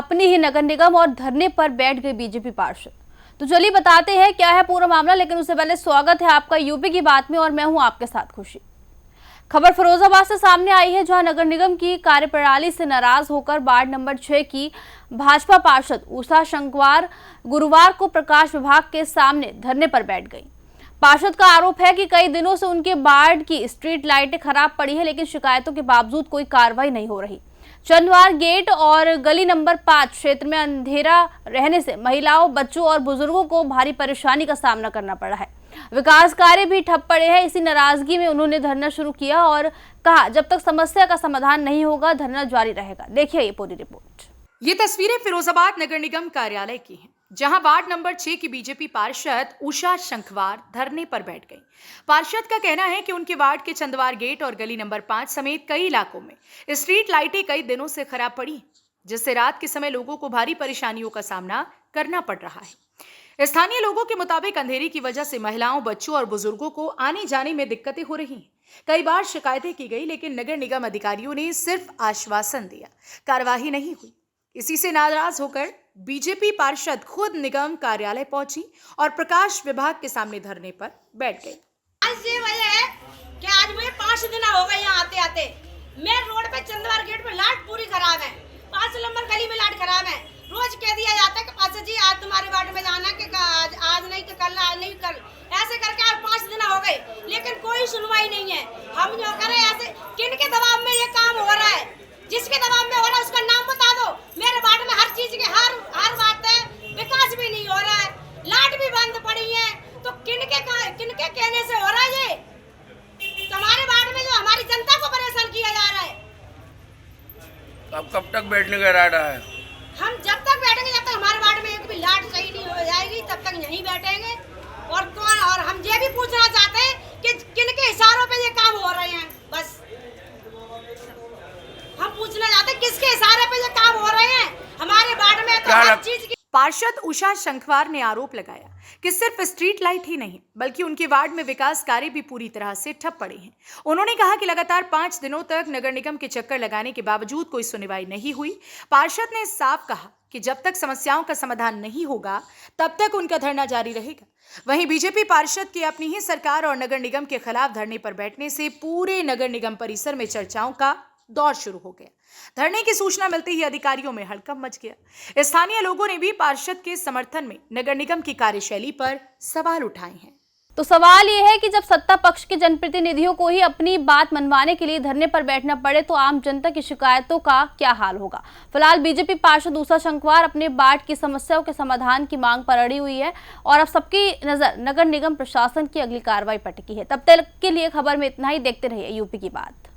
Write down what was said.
अपनी ही नगर निगम और धरने पर बैठ गए बीजेपी पार्षद। तो चलिए बताते हैं क्या है पूरा मामला, लेकिन उससे पहले स्वागत है आपका यूपी की बात में और मैं हूं आपके साथ खुशी। खबर फिरोजाबाद से सामने आई है, जहां नगर निगम की कार्यप्रणाली से नाराज होकर वार्ड नंबर 6 की भाजपा पार्षद उषा शंखवार गुरुवार को प्रकाश विभाग के सामने धरने पर बैठ गई। पार्षद का आरोप है कि कई दिनों से उनके वार्ड की स्ट्रीट लाइटें खराब पड़ी है, लेकिन शिकायतों के बावजूद कोई कार्रवाई नहीं हो रही। चंदवार गेट और गली नंबर 5 क्षेत्र में अंधेरा रहने से महिलाओं, बच्चों और बुजुर्गों को भारी परेशानी का सामना करना पड़ा है। विकास कार्य भी ठप पड़े हैं। इसी नाराजगी में उन्होंने धरना शुरू किया और कहा जब तक समस्या का समाधान नहीं होगा धरना जारी रहेगा। देखिए ये पूरी रिपोर्ट। ये तस्वीरें फिरोजाबाद नगर निगम कार्यालय की हैं, जहां वार्ड नंबर 6 की बीजेपी पार्षद उषा शंखवार धरने पर बैठ गई। पार्षद का कहना है कि उनके वार्ड के चंदवार गेट और गली नंबर 5 समेत कई इलाकों में स्ट्रीट लाइटें कई दिनों से खराब पड़ी, जिससे रात के समय लोगों को भारी परेशानियों का सामना करना पड़ रहा है। स्थानीय लोगों के मुताबिक अंधेरे की वजह से महिलाओं, बच्चों और बुजुर्गों को आने जाने में दिक्कतें हो रही हैं। कई बार शिकायतें की गई, लेकिन नगर निगम अधिकारियों ने सिर्फ आश्वासन दिया, कार्यवाही नहीं हुई। इसी से नाराज होकर बीजेपी पार्षद खुद निगम कार्यालय पहुंची और प्रकाश विभाग के सामने धरने पर बैठ गई। आज ये वजह है कि आज मुझे 5 दिन हो गए यहाँ आते आते। मेन रोड पे चंदवार गेट पे लाइट पूरी खराब है, 5 नंबर गली में लाइट खराब है। रोज कह दिया जाता है कि पार्षद जी आज तुम्हारे वार्ड में जाना कि आज नहीं कि कल, आज नहीं कल, ऐसे करके आज 5 दिन हो गए, लेकिन कोई सुनवाई नहीं है। हम जो करें ऐसे किन के दबाव में ये काम हो रहा है? जिसके दबाव में हो रहा है उसका नाम बता दो। मेरे वार्ड में हर चीज की हर बात है, विकास भी नहीं हो रहा है, लाइट भी बंद पड़ी है, तो किनके कहने से हो रहा है ये? तो हमारे वार्ड में जो हमारी जनता को परेशान किया जा रहा है। अब कब तक बैठने का इरादा है? हम जब तक बैठेंगे, जब तक हमारे वार्ड में एक भी लाइट सही नहीं हो जाएगी तब तक यहीं बैठेंगे। और हम ये भी पूछना चाहते हैं कि किनके इशारों पे ये काम हो रहे हैं। बस हम पूछना चाहते हैं किसके इशारे पे ये काम हो रहे हैं। हमारे वार्ड में तो हर चीज की। पार्षद उषा शंखवार ने आरोप लगाया कि सिर्फ स्ट्रीट लाइट ही नहीं, बल्कि उनके वार्ड में विकास कार्य भी पूरी तरह से ठप पड़े हैं। उन्होंने कहा कि लगातार 5 दिनों तक नगर निगम के चक्कर लगाने के बावजूद कोई सुनवाई नहीं हुई। पार्षद ने साफ कहा कि जब तक समस्याओं का समाधान नहीं होगा तब तक उनका धरना जारी रहेगा। वहीं बीजेपी पार्षद की अपनी ही सरकार और नगर निगम के खिलाफ धरने पर बैठने से पूरे नगर निगम परिसर में चर्चाओं का दौर शुरू हो गया। धरने की सूचना मिलते ही अधिकारियों में हड़कंप मच गया। स्थानीय लोगों ने भी पार्षद के समर्थन में नगर निगम की कार्यशैली पर सवाल उठाए हैं। तो सवाल ये है कि जब सत्ता पक्ष के जनप्रतिनिधियों को ही अपनी बात मनवाने के लिए धरने पर बैठना पड़े तो आम जनता की शिकायतों का क्या हाल होगा। फिलहाल बीजेपी पार्षद उषा शंखवार अपने वार्ड की समस्याओं के समाधान की मांग पर अड़ी हुई है और अब सबकी नजर नगर निगम प्रशासन की अगली कार्रवाई पर टिकी है। तब तक के लिए खबर में इतना ही। देखते रहिए यूपी की बात।